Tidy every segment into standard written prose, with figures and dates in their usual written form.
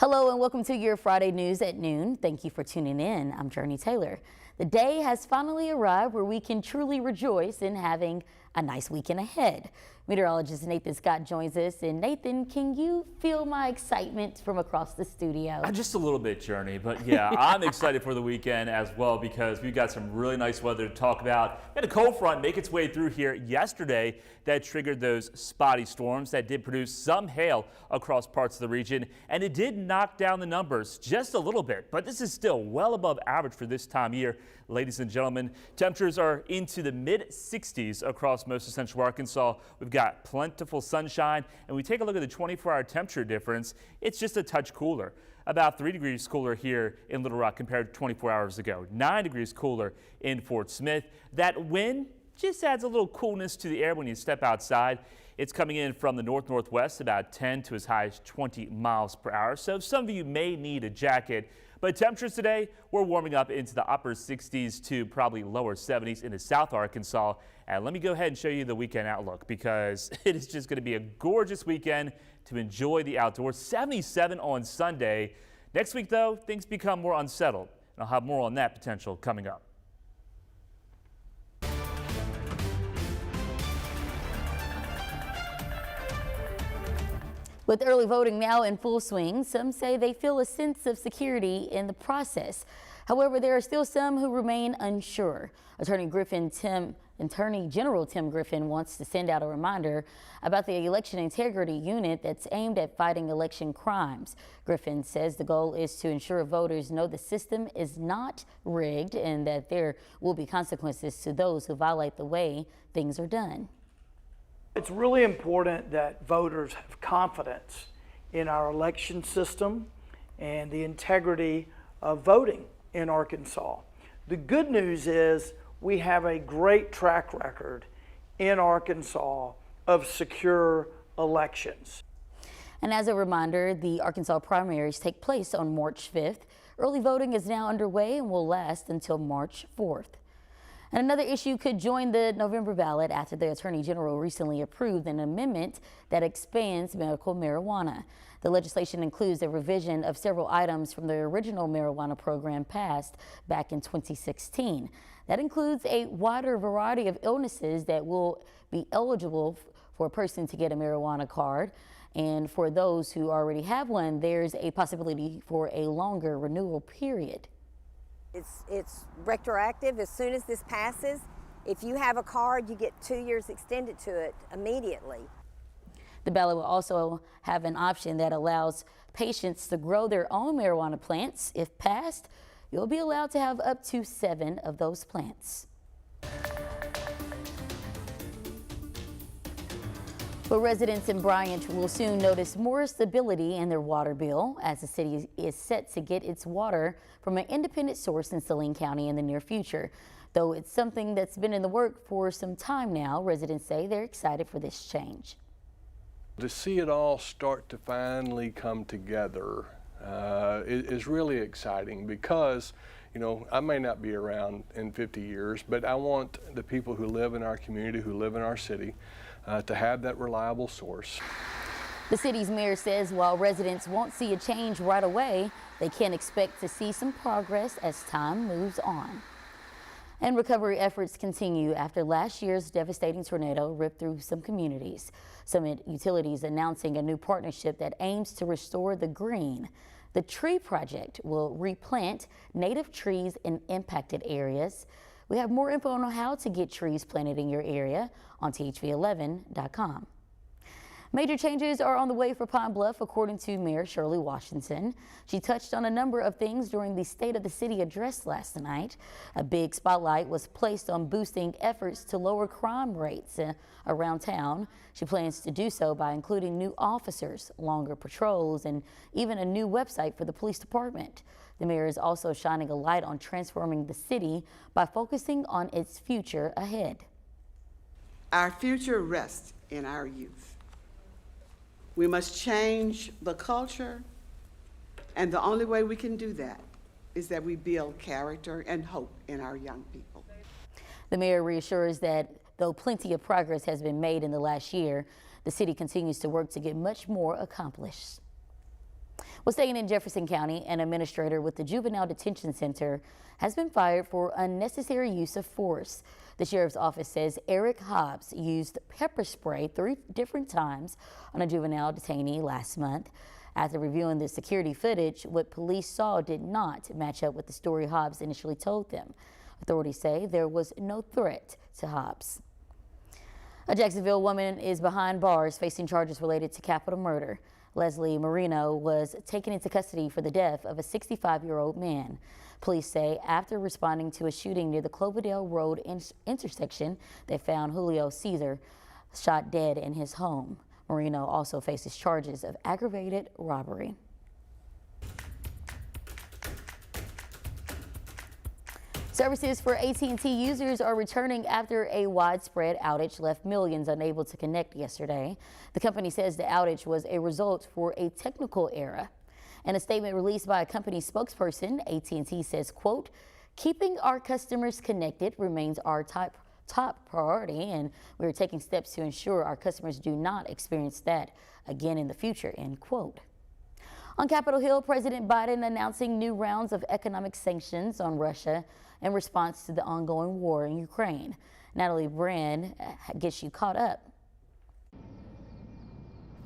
Hello and welcome to your Friday News at Noon. Thank you for tuning in. I'm Jurnee Taylor. The day has finally arrived where we can truly rejoice in having a nice weekend ahead. Meteorologist Nathan Scott joins us. And Nathan, can you feel my excitement from across the studio? Just a little bit, Jurnee, but yeah, I'm excited for the weekend as well because we've got some really nice weather to talk about. We had a cold front make its way through here yesterday that triggered those spotty storms that did produce some hail across parts of the region, and it did knock down the numbers just a little bit, but this is still well above average for this time of year. Ladies and gentlemen, temperatures are into the mid-60s across most of central Arkansas. We've got plentiful sunshine, and we take a look at the 24-hour temperature difference. It's just a touch cooler. About 3 degrees cooler here in Little Rock compared to 24 hours ago. 9 degrees cooler in Fort Smith. That wind just adds a little coolness to the air when you step outside. It's coming in from the north-northwest, about 10 to as high as 20 miles per hour. So some of you may need a jacket. But temperatures today, we're warming up into the upper 60s to probably lower 70s into South Arkansas. And let me go ahead and show you the weekend outlook because it is just going to be a gorgeous weekend to enjoy the outdoors. 77 on Sunday. Next week, though, things become more unsettled. And I'll have more on that potential coming up. With early voting now in full swing, some say they feel a sense of security in the process. However, there are still some who remain unsure. Attorney General Tim Griffin wants to send out a reminder about the election integrity unit that's aimed at fighting election crimes. Griffin says the goal is to ensure voters know the system is not rigged and that there will be consequences to those who violate the way things are done. It's really important that voters have confidence in our election system and the integrity of voting in Arkansas. The good news is we have a great track record in Arkansas of secure elections. And as a reminder, the Arkansas primaries take place on March 5th. Early voting is now underway and will last until March 4th. And another issue could join the November ballot after the Attorney General recently approved an amendment that expands medical marijuana. The legislation includes a revision of several items from the original marijuana program passed back in 2016. That includes a wider variety of illnesses that will be eligible for a person to get a marijuana card. And for those who already have one, there's a possibility for a longer renewal period. It's retroactive. As soon as this passes, if you have a card, you get 2 years extended to it immediately. The ballot will also have an option that allows patients to grow their own marijuana plants. If passed, you'll be allowed to have up to 7 of those plants. But residents in Bryant will soon notice more stability in their water bill as the city is set to get its water from an independent source in Saline County in the near future. Though it's something that's been in the works for some time now, residents say they're excited for this change. To see it all start to finally come together is really exciting because, you know, I may not be around in 50 years, but I want the people who live in our community, who live in our city, to have that reliable source. The city's mayor says while residents won't see a change right away, they can expect to see some progress as time moves on. And recovery efforts continue after last year's devastating tornado ripped through some communities. Summit Utilities announcing a new partnership that aims to restore the green. The Tree Project will replant native trees in impacted areas. We have more info on how to get trees planted in your area on THV11.com. Major changes are on the way for Pine Bluff, according to Mayor Shirley Washington. She touched on a number of things during the State of the City address last night. A big spotlight was placed on boosting efforts to lower crime rates around town. She plans to do so by including new officers, longer patrols, and even a new website for the police department. The mayor is also shining a light on transforming the city by focusing on its future ahead. Our future rests in our youth. We must change the culture, and the only way we can do that is that we build character and hope in our young people. The mayor reassures that though plenty of progress has been made in the last year, the city continues to work to get much more accomplished. Well, staying in Jefferson County, an administrator with the Juvenile Detention Center has been fired for unnecessary use of force. The sheriff's office says Eric Hobbs used pepper spray 3 different times on a juvenile detainee last month. After reviewing the security footage, what police saw did not match up with the story Hobbs initially told them. Authorities say there was no threat to Hobbs. A Jacksonville woman is behind bars facing charges related to capital murder. Leslie Marino was taken into custody for the death of a 65-year-old man. Police say after responding to a shooting near the Cloverdale Road intersection, they found Julio Caesar shot dead in his home. Marino also faces charges of aggravated robbery. Services for AT&T users are returning after a widespread outage left millions unable to connect yesterday. The company says the outage was a result for a technical error. In a statement released by a company spokesperson, AT&T says, quote, "Keeping our customers connected remains our top priority, and we are taking steps to ensure our customers do not experience that again in the future," end quote. On Capitol Hill, President Biden announcing new rounds of economic sanctions on Russia in response to the ongoing war in Ukraine. Natalie Brand gets you caught up.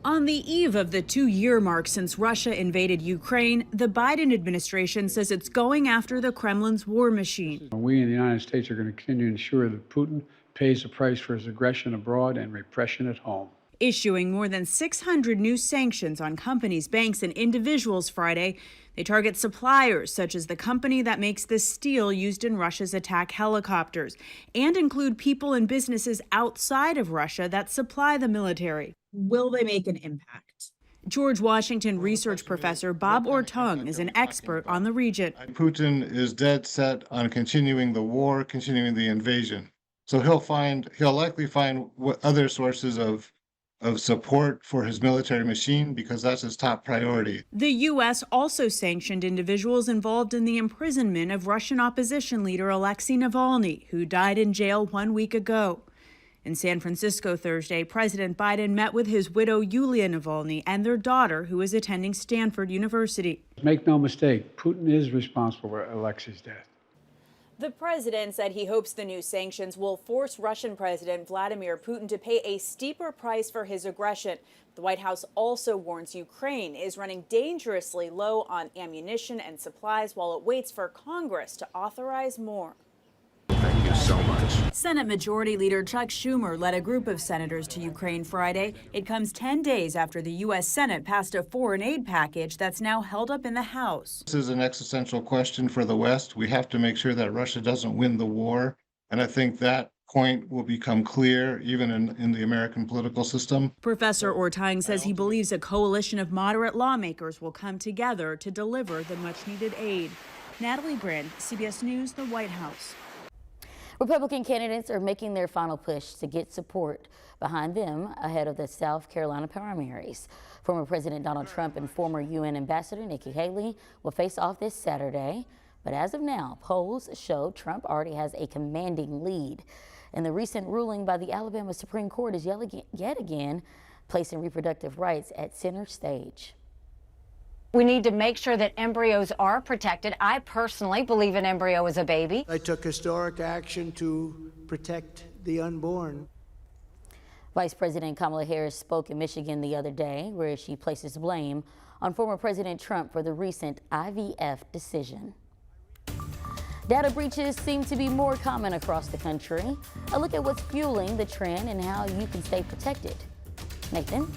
On the eve of the 2-year mark since Russia invaded Ukraine, the Biden administration says it's going after the Kremlin's war machine. We in the United States are going to continue to ensure that Putin pays the price for his aggression abroad and repression at home. Issuing more than 600 new sanctions on companies, banks, and individuals Friday. They target suppliers, such as the company that makes the steel used in Russia's attack helicopters, and include people and businesses outside of Russia that supply the military. Will they make an impact? George Washington research professor Bob Ortung is an expert on the region. Putin is dead set on continuing the war, continuing the invasion. So he'll likely find other sources of support for his military machine because that's his top priority. The U.S. also sanctioned individuals involved in the imprisonment of Russian opposition leader Alexei Navalny, who died in jail 1 week ago. In San Francisco Thursday, President Biden met with his widow Yulia Navalny and their daughter, who is attending Stanford University. Make no mistake, Putin is responsible for Alexei's death. The president said he hopes the new sanctions will force Russian President Vladimir Putin to pay a steeper price for his aggression. The White House also warns Ukraine is running dangerously low on ammunition and supplies while it waits for Congress to authorize more. Thank you so much. Senate Majority Leader Chuck Schumer led a group of senators to Ukraine Friday. It comes 10 days after the U.S. Senate passed a foreign aid package that's now held up in the House. This is an existential question for the West. We have to make sure that Russia doesn't win the war. And I think that point will become clear even in the American political system. Professor Ortung says he believes a coalition of moderate lawmakers will come together to deliver the much-needed aid. Natalie Brand, CBS News, the White House. Republican candidates are making their final push to get support behind them ahead of the South Carolina primaries. Former President Donald Trump and former UN Ambassador Nikki Haley will face off this Saturday. But as of now, polls show Trump already has a commanding lead. And the recent ruling by the Alabama Supreme Court is yet again placing reproductive rights at center stage. We need to make sure that embryos are protected. I personally believe an embryo is a baby. I took historic action to protect the unborn. Vice President Kamala Harris spoke in Michigan the other day, where she places blame on former President Trump for the recent IVF decision. Data breaches seem to be more common across the country. A look at what's fueling the trend and how you can stay protected. Nathan?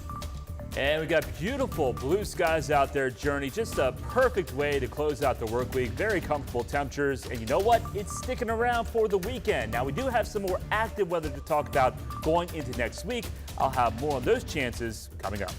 And we got beautiful blue skies out there, Jurnee. Just a perfect way to close out the work week. Very comfortable temperatures. And you know what? It's sticking around for the weekend. Now, we do have some more active weather to talk about going into next week. I'll have more on those chances coming up.